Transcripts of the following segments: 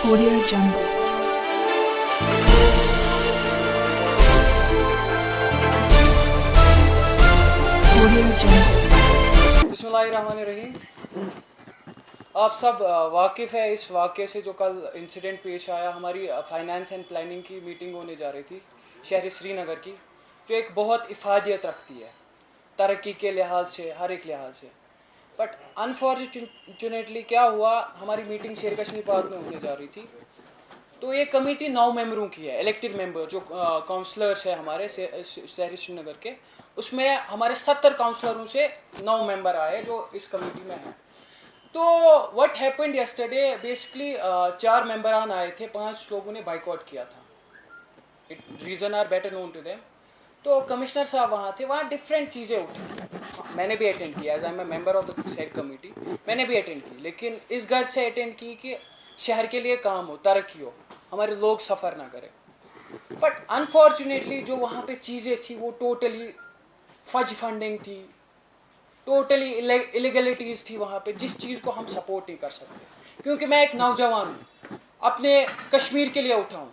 Audio Jungle. Audio Jungle. बिस्मिल्लाहिर्रहमानिर्रहीम। आप सब वाकिफ़ है इस वाक़े से जो कल इंसिडेंट पेश आया। हमारी फाइनेंस एंड प्लानिंग की मीटिंग होने जा रही थी शहर श्रीनगर की, जो एक बहुत इफ़ादियत रखती है तरक्की के लिहाज से, हर एक लिहाज से। बट अनफॉर्चुनेटली क्या हुआ, हमारी मीटिंग शेर कश्मीर पार्क में होने जा रही थी। तो ये कमेटी 9 मेंबरों की है, इलेक्टेड मेंबर जो काउंसलर्स है हमारे शहर श्रीनगर के। उसमें हमारे 70 काउंसलरों से 9 मेंबर आए जो इस कमेटी में हैं। तो व्हाट हैपेंड यस्टरडे, बेसिकली 4 मेंबरान आए थे, 5 लोगों ने बाइकआउट किया था। Reason are better known to them. तो कमिश्नर साहब वहाँ थे, वहाँ डिफरेंट चीज़ें उठी। मैंने भी अटेंड किया, as I am a member of the said committee, मैंने भी अटेंड की, लेकिन इस गज से अटेंड की कि शहर के लिए काम हो, तरक्की हो, हमारे लोग सफ़र ना करें। बट अनफॉर्चुनेटली जो वहाँ पे चीज़ें थी वो टोटली फज फंडिंग थी, टोटली इलीगलिटीज़ थी वहाँ पे, जिस चीज़ को हम सपोर्ट नहीं कर सकते। क्योंकि मैं एक नौजवान हूँ, अपने कश्मीर के लिए उठा हूँ।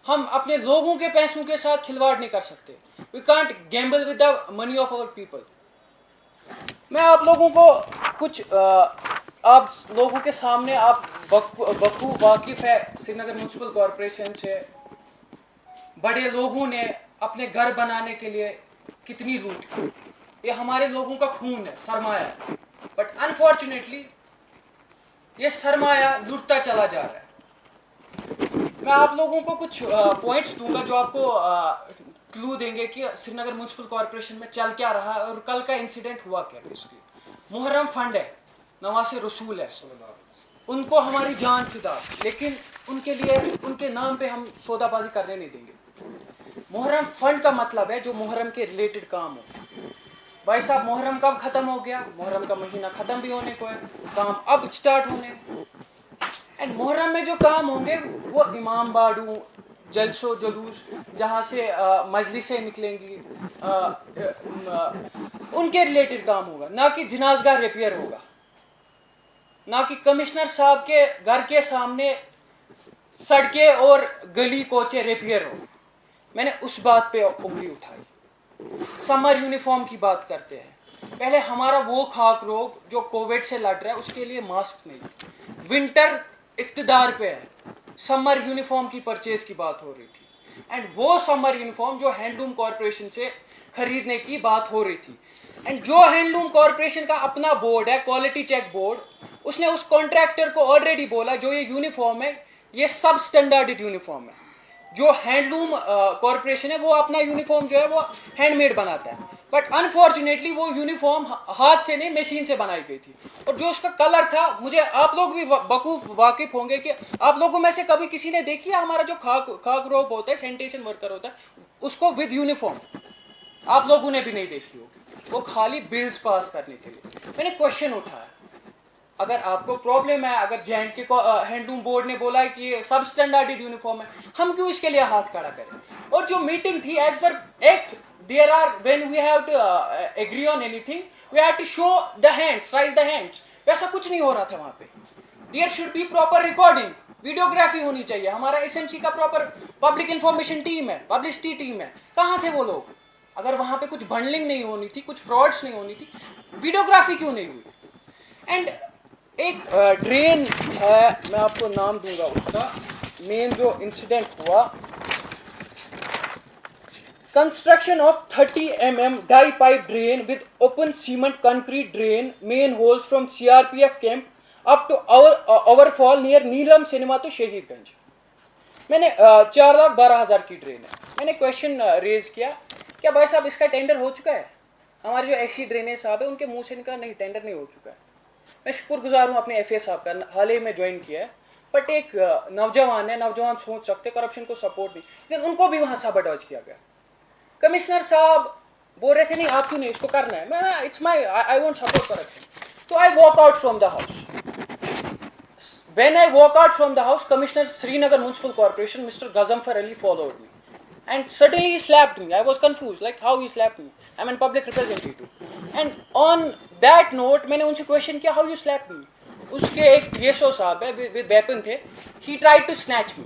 हम अपने लोगों के पैसों के साथ खिलवाड़ नहीं कर सकते। We can't gamble with the money of our people. मैं आप लोगों को कुछ आप लोगों के सामने, आप बखू वाकिफ़ है श्रीनगर म्यूनसिपल कॉरपोरेशन से, बड़े लोगों ने अपने घर बनाने के लिए कितनी लूट की। ये हमारे लोगों का खून है, सरमाया है। बट अनफॉर्चुनेटली ये सरमाया लुटता चला जा रहा है। मैं आप लोगों को कुछ पॉइंट्स दूंगा जो आपको क्लू देंगे कि श्रीनगर म्यूनसिपल कॉरपोरेशन में चल क्या रहा है और कल का इंसिडेंट हुआ क्या। बेसिकली मुहर्रम फंड है, नवासे रसूल है, उनको हमारी जान फिदा, लेकिन उनके लिए, उनके नाम पे हम सौदाबाजी करने नहीं देंगे। मुहर्रम फंड का मतलब है जो मुहर्रम के रिलेटेड काम हो। भाई साहब, मुहर्रम कब ख़त्म हो गया? मुहर्रम का महीना ख़त्म भी होने को है, काम अब स्टार्ट होने। एंड मुहर्रम में जो काम होंगे वो इमाम बाड़ू, जलसो जुलूस, जहाँ से मजलिसें निकलेंगी, उनके रिलेटेड काम होगा, ना कि जनाजगाह रिपेयर होगा, ना कि कमिश्नर साहब के घर के सामने सड़कें और गली कोचे रिपेयर हो। मैंने उस बात पे उंगली उठाई। समर यूनिफॉर्म की बात करते हैं, पहले हमारा वो खाक रोग जो कोविड से लड़ रहा है उसके लिए मास्क नहीं, विंटर इक़्तिदार पे है, समर यूनिफॉर्म की परचेज की बात हो रही थी। एंड वो समर यूनिफॉर्म जो हैंडलूम कॉरपोरेशन से खरीदने की बात हो रही थी, एंड जो हैंडलूम कॉरपोरेशन का अपना बोर्ड है, क्वालिटी चेक बोर्ड, उसने उस कॉन्ट्रैक्टर को ऑलरेडी बोला जो ये यूनिफॉर्म है ये सब स्टैंडर्ड यूनिफॉर्म है। जो हैंडलूम कॉरपोरेशन है वो अपना यूनिफॉर्म जो है वो हैंडमेड बनाता है, बट अनफॉर्चुनेटली वो यूनिफॉर्म हाथ से नहीं मशीन से बनाई गई थी। और जो उसका कलर था, मुझे आप लोग भी बखूब वाकिफ होंगे कि आप लोगों में से कभी किसी ने देखी है हमारा जो खाक रोब होता है, सैनिटेशन वर्कर होता है, उसको विद यूनिफॉर्म? आप लोगों ने भी नहीं देखी होगी, वो खाली बिल्स पास करने के लिए। मैंने क्वेश्चन उठाया, अगर आपको प्रॉब्लम है, अगर J&K को हैंडलूम बोर्ड ने बोला है कि ये सब स्टैंडर्ड यूनिफॉर्म है, हम क्यों इसके लिए हाथ खड़ा करें? और जो मीटिंग थी as per act, there are when we have to agree on anything we have to show the hands, raise the hands. वैसा कुछ नहीं हो रहा था वहाँ पे। There should be proper recording, videography होनी चाहिए। हमारा SMC का प्रॉपर पब्लिक इंफॉर्मेशन टीम है, पब्लिसिटी टीम है, कहाँ थे वो लोग? अगर वहाँ पे कुछ बंडलिंग नहीं होनी थी, कुछ फ्रॉड्स नहीं होनी थी, वीडियोग्राफी क्यों नहीं हुई? एंड एक ड्रेन है, मैं आपको नाम दूंगा उसका, मेन जो इंसिडेंट हुआ, construction of 30 mm dia pipe drain with open cement concrete drain manholes from CRPF camp up to overfall near Neelam cinema to Shaheedganj. मैंने 4,12,000 की ड्रेन है। मैंने क्वेश्चन रेज किया, क्या भाई साहब इसका टेंडर हो चुका है? हमारे जो ऐसी ड्रेनेज साहब है उनके मुंह से इनका नहीं, टेंडर नहीं हो चुका है। मैं शुक्रगुजार हूँ अपने FA साहब का, हाल ही में ज्वाइन किया है, बट एक नौजवान है, नौजवान सोच सकते, करप्शन को सपोर्ट नहीं, लेकिन उनको भी वहाँ साबोटाज किया गया। कमिश्नर साहब बोल रहे थे नहीं आप क्यों नहीं, इसको करना है, मैं it's my, I won't support corruption. तो I walk out from the house. When I walk out from the house, commissioner Srinagar municipal corporation mister Ghazanfar Ali followed me and suddenly he slapped me. I was confused, like how he slapped me. I'm a public representative. And on that note, मैंने उनसे question किया, how you slapped me? उसके एक DSO साहब है, with weapon थे, he tried to snatch मी।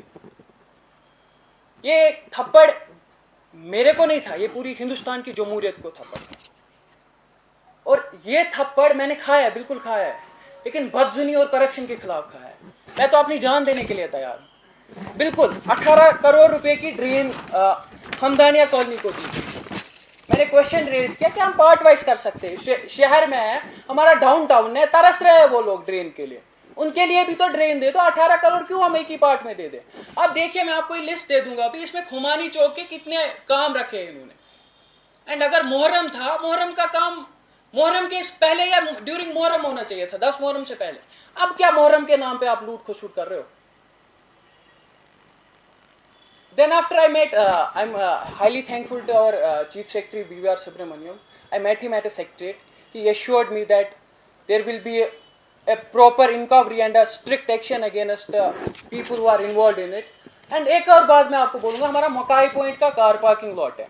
ये थप्पड़ मेरे को नहीं था, ये पूरी हिंदुस्तान की जमहूरियत को थप्पड़ था। और ये थप्पड़ मैंने खाया है, बिल्कुल खाया है, लेकिन बदजुनी और करप्शन के खिलाफ खाया है। मैं तो अपनी जान देने के लिए तैयार हूं। बिल्कुल 18 करोड़ रुपए की ड्रेन हमदानिया कॉलोनी को दी। मैंने क्वेश्चन रेज किया कि हम पार्ट वाइज कर सकते हैं। शहर में है, हमारा डाउन टाउन है, तरस रहे हैं वो लोग ड्रेन के लिए, उनके लिए भी तो ड्रेन दे। तो 18 करोड़ क्यों हम एक ही पार्ट में दे दें? अब देखिए, मैं आपको लिस्ट दे दूंगा अभी, इसमें खुमानी चौक के कितने काम रखे हैं इन्होंने। एंड अगर मुहर्रम था, मुहर्रम का काम मुहर्रम के पहले या ड्यूरिंग मुहर्रम होना चाहिए था, 10 मुहर्रम से पहले। अब क्या मुहर्रम के नाम पे आप लूट खसूट कर रहे हो? Then after I met, I'm highly thankful to our Chief Secretary B.V.R. Subramaniam. I met him at a secretariat. He assured me that there will be a proper inquiry and a strict action against people who are involved in it. And एक और बात मैं आपको बोलूँगा, हमारा मकाई point का car parking lot है,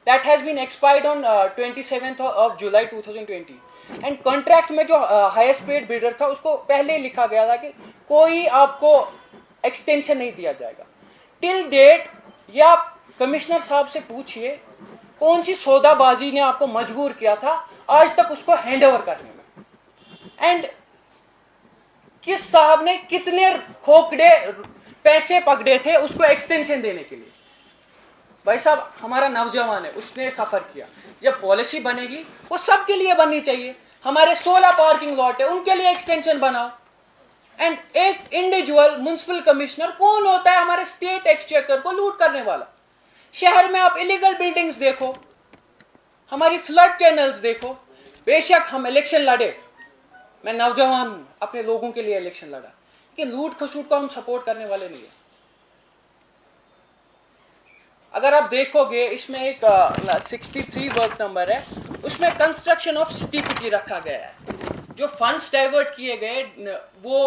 that has been expired on 27th of July 2020. And contract में जो हाईएस्ट पेड बिडर था उसको पहले ही लिखा गया था कि कोई आपको एक्सटेंशन नहीं दिया जाएगा टिल डेट। या आप कमिश्नर साहब से पूछिए कौन सी सौदाबाजी ने आपको मजबूर किया था आज तक उसको हैंड ओवर करने में, एंड किस साहब ने कितने खोखड़े पैसे पकड़े थे उसको एक्सटेंशन देने के लिए। भाई साहब, हमारा नौजवान है, उसने सफर किया। जब पॉलिसी बनेगी वो सबके लिए बननी चाहिए। हमारे 16 पार्किंग लॉट है, उनके लिए एक्सटेंशन बनाओ। एंड एक इंडिविजुअल म्युनिसिपल कमिश्नर कौन होता है हमारे स्टेट एक्सचेकर को लूट करने वाला? शहर में आप इलीगल बिल्डिंग्स देखो, हमारी फ्लड चैनल्स देखो। बेशक हम इलेक्शन लड़े, मैं नौजवान हूं, अपने लोगों के लिए इलेक्शन लड़ा, कि लूट खसूट को हम सपोर्ट करने वाले नहीं है। अगर आप देखोगे इसमें एक 63 वर्क नंबर है, उसमें कंस्ट्रक्शन ऑफ सिटी कुटी रखा गया है। जो फंड्स डाइवर्ट किए गए वो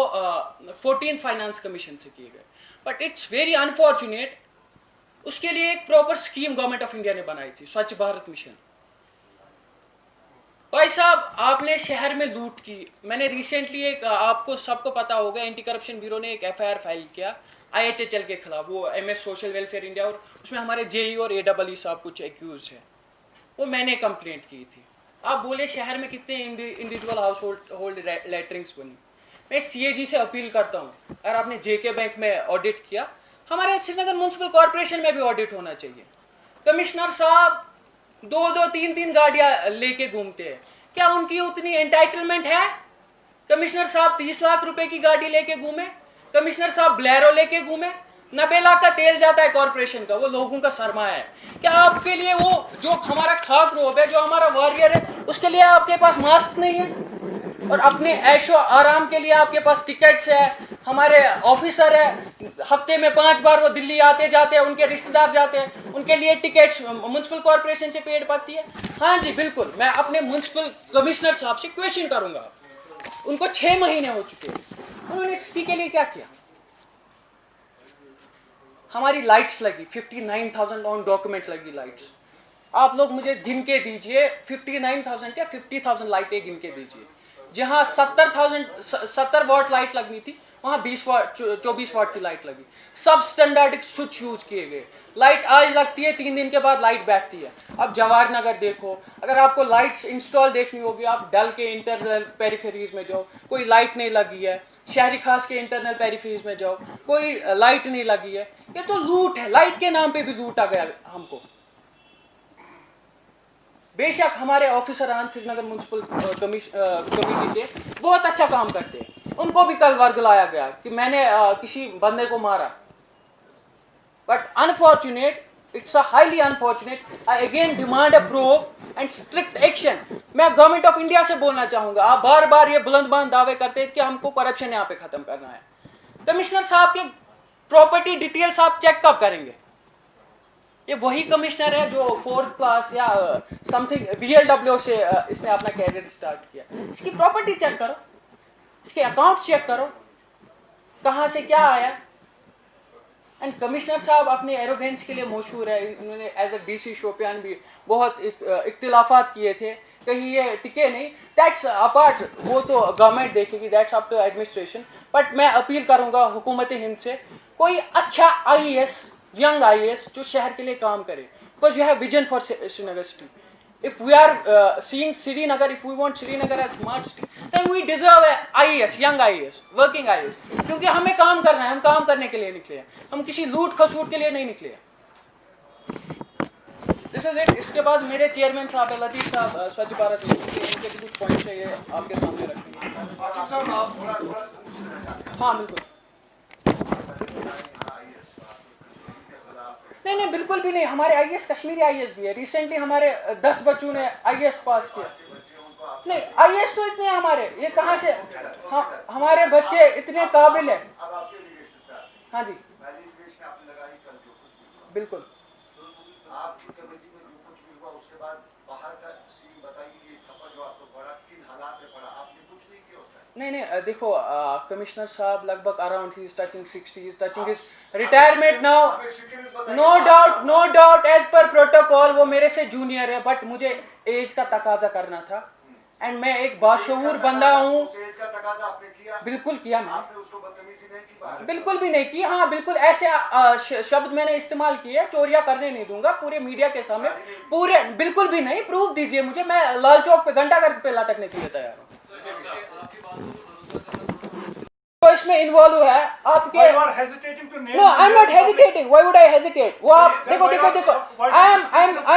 14th फाइनेंस कमीशन से किए गए, बट इट्स वेरी अनफॉर्चुनेट, उसके लिए एक proper scheme government of India ने बनाई थी, स्वच्छ भारत मिशन। भाई साहब, आपने शहर में लूट की। मैंने रिसेंटली एक, आपको सबको पता होगा, एंटी करप्शन ब्यूरो ने एक FIR फाइल किया IHHL के खिलाफ, वो MS सोशल वेलफेयर इंडिया, और उसमें हमारे JE और AEE साहब कुछ एक्यूज है। वो मैंने कंप्लेंट की थी। आप बोले शहर में कितने इंडिविजुअल हाउस होल्ड लेटरिंग्स बनी। मैं CAG से अपील करता हूँ, अगर आपने JK बैंक में ऑडिट किया, हमारे श्रीनगर म्युनिसिपल कॉर्पोरेशन में भी ऑडिट होना चाहिए। कमिश्नर साहब 2-2, 3-3 गाड़ियां लेके घूमते हैं, क्या उनकी उतनी एंटाइटलमेंट है? कमिश्नर साहब 30 लाख रुपए की गाड़ी लेके घूमे, कमिश्नर साहब ब्लेरो लेके घूमे, 90 लाख का तेल जाता है कॉर्पोरेशन का, वो लोगों का सरमाया है। क्या आपके लिए वो जो हमारा खाक रोब है, जो हमारा वॉरियर है, उसके लिए आपके पास मास्क नहीं है? और अपने ऐशो आराम के लिए आपके पास टिकट्स है। हमारे ऑफिसर है, हफ्ते में 5 बार वो दिल्ली आते जाते हैं, उनके रिश्तेदार जाते हैं, उनके लिए टिकट्स म्युनिसिपल कॉर्पोरेशन से पेड पड़ती है। हाँ जी बिल्कुल, मैं अपने म्युनिसिपल कमिश्नर साहब से क्वेश्चन करूंगा। उनको 6 महीने हो चुके हैं, उन्होंने सिटी के लिए क्या किया? हमारी लाइट्स लगी 59,000 ऑन डॉक्यूमेंट लगी लाइट्स। आप लोग मुझे गिन के दीजिए 59,000 या 50,000 लाइटें गिन के दीजिए। जहां 70 वाट लाइट लगनी थी वहां 24 वाट की लाइट लगी। सब स्टैंडर्ड स्विच यूज किए गए। लाइट आज लगती है, 3 दिन के बाद लाइट बैठती है। अब जवाहर नगर देखो, अगर आपको लाइट्स इंस्टॉल देखनी होगी आप डल के इंटरनल पेरिफेरीज में जाओ, कोई लाइट नहीं लगी है। शहरी खास के इंटरनल पेरिफेरीज में जाओ, कोई लाइट नहीं लगी है। ये तो लूट है, लाइट के नाम पे भी लूटा गया हमको। बेशक हमारे ऑफिसर श्रीनगर म्युनिसिपल कमेटी के बहुत अच्छा काम करते हैं, उनको भी कल वर्ग लाया गया कि मैंने किसी बंदे को मारा, but unfortunate, it's a highly unfortunate. I again demand a proof and strict action. मैं गवर्नमेंट ऑफ इंडिया से बोलना चाहूंगा, आप बार बार ये बुलंद दावे करते हैं कि हमको करप्शन यहाँ पे खत्म करना है। कमिश्नर साहब के प्रॉपर्टी डिटेल्स आप चेक कब करेंगे? ये वही कमिश्नर है जो 4th क्लास या समथिंग BLW से इसने अपना कैरियर स्टार्ट किया। इसकी प्रॉपर्टी चेक करो, इसके अकाउंट्स चेक करो, कहां से क्या आया। एंड कमिश्नर साहब अपने एरोगेंस के लिए मशहूर है। इन्होंने एज अ डीसी शोपियान भी बहुत इख्तिलाफात किए थे, कहीं ये टिके नहीं। दैट्स अपार्ट, वो तो गवर्नमेंट देखेगी, that's up to administration. But मैं अपील करूंगा हुकूमत हिंद से, कोई अच्छा IAS, यंग IAS जो शहर के लिए काम करे, because you have vision for Srinagar city. If we are seeing Srinagar, if we want Srinagar as smart city, then we deserve a IAS, young IAS, working IAS. क्योंकि हमें काम करना है, हम काम करने के लिए निकले हैं, हम किसी लूट खसूट के लिए नहीं निकले हैं। This is it. इसके बाद मेरे चेयरमैन साहब है लतीफ़ साहब, स्वच्छ भारत मिशन के, इनके भी कुछ पॉइंट्स है, ये आपके सामने रखेंगे। हाँ बिल्कुल। नहीं बिल्कुल भी नहीं, हमारे IAS कश्मीरी IAS भी है। रिसेंटली हमारे 10 बच्चों ने IAS पास किया। नहीं IAS तो इतने हमारे, ये कहाँ से, हमारे बच्चे इतने काबिल है। हाँ जी बिल्कुल। नहीं देखो, कमिश्नर साहब लगभग around he is touching 60, he is touching his retirement now. No doubt as per protocol वो मेरे से जूनियर है, बट मुझे एज का तकाजा करना था एंड मैं एक बाशऊर बंदा हूँ। बिल्कुल किया मैंने, बिल्कुल भी नहीं की। हाँ बिल्कुल ऐसे शब्द मैंने इस्तेमाल किए, चोरियां करने नहीं दूंगा पूरे मीडिया के सामने, पूरे बिल्कुल भी नहीं। प्रूफ दीजिए मुझे, मैं लाल चौक पे घंटा घर पे लटकने के लिए तैयार हूँ। तो इसमें इन्वॉल्व है आपके। No I am not hesitating, why would I hesitate. वो आप देखो I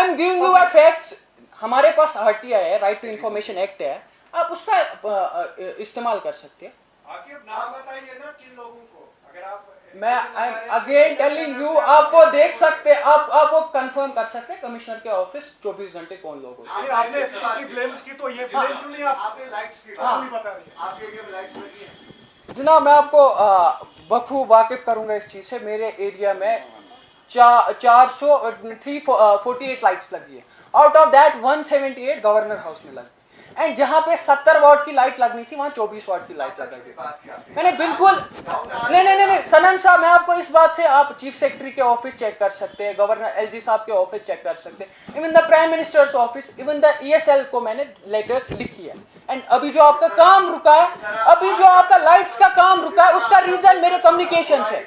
am giving you facts. हमारे पास RTI है, राइट टू इंफॉर्मेशन एक्ट है, आप उसका इस्तेमाल कर सकते हैं। नाम बताइए ना किन लोगों को, अगर आप मैं I am again telling you, आप वो देख सकते, आप वो कंफर्म कर सकते हैं कमिश्नर के ऑफिस 24 घंटे कौन लोग होते हैं। आपने ब्लेम्स की, तो ये ब्लेम क्यों नहीं आपने लाइट्स की नहीं बता रही, आपके ये लाइट्स लगी है। जनाब मैं आपको बखूब वाकिफ करूंगा इस चीज से। मेरे एरिया में 348 लाइट्स लगी है, out of that 178 governor house में लगी, एंड जहां पे 70 वाट की लाइट लगनी थी वहां 24 वाट की लाइट लगाई। मैंने बिल्कुल नहीं सनम साहब, मैं आपको इस बात से, आप चीफ सेक्रेटरी के ऑफिस चेक कर सकते हैं, गवर्नर LG साहब के ऑफिस चेक कर सकते हैं, even the prime minister's office, even the ESL को मैंने लेटर्स लिखी है। एंड अभी जो आपका काम रुका है, अभी जो आपका लाइट्स का काम रुका है, उसका रीजन मेरे कम्युनिकेशन है।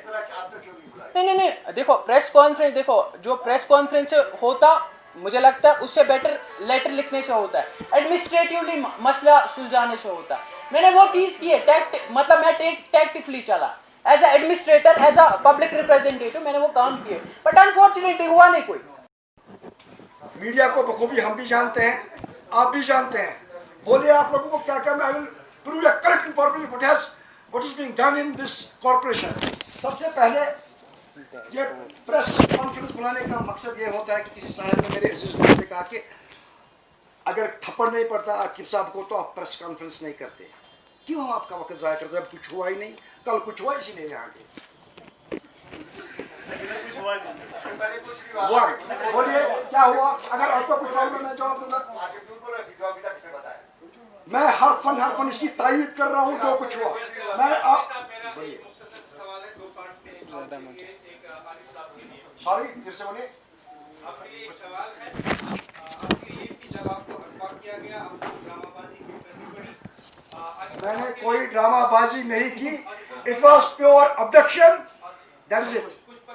नहीं देखो प्रेस कॉन्फ्रेंस, देखो जो प्रेस कॉन्फ्रेंस होता, मुझे लगता है उससे बेटर लेटर लिखने से होता है, एडमिनिस्ट्रेटिवली मसला सुलझाने से होता है। मैंने वो चीज की है, मतलब मैं टैक्टिफली चला as a administrator, as a public representative, मैंने वो काम किए, बट अनफॉर्चुनेटली हुआ नहीं कोई। मीडिया को बखूबी हम भी जानते हैं, आप भी जानते हैं। बोलिए आप लोगों को क्या क्या, मैं will prove a correct information what is being done in this corporation. सबसे पहले ये प्रेस कॉन्फ्रेंस बुलाने का मकसद ये होता है कि किसी साहब ने मेरे अजीज दोस्त ने कहा कि अगर थप्पड़ नहीं पड़ता आकिब साहब को तो आप प्रेस कॉन्फ्रेंस नहीं करते। क्यों हम आपका वक्त ज़ाया करते? अब कुछ हुआ ही नहीं, कल कुछ हुआ इसीलिए यहाँ गए। बोलिए क्या हुआ? अगर आपको कुछ प्रॉब्लम है जवाब दूंगा। मैं हर फन इसकी तायीद कर रहा हूँ जो कुछ हुआ। मैं आप बोलिए, सॉरी फिर से बोलिए। एक सवाल है, आपके ये कि जब आपको अगवा किया गया, आपको ड्रामाबाजी करनी पड़ी। मैंने कोई ड्रामाबाजी नहीं की, it was pure objection, that is it.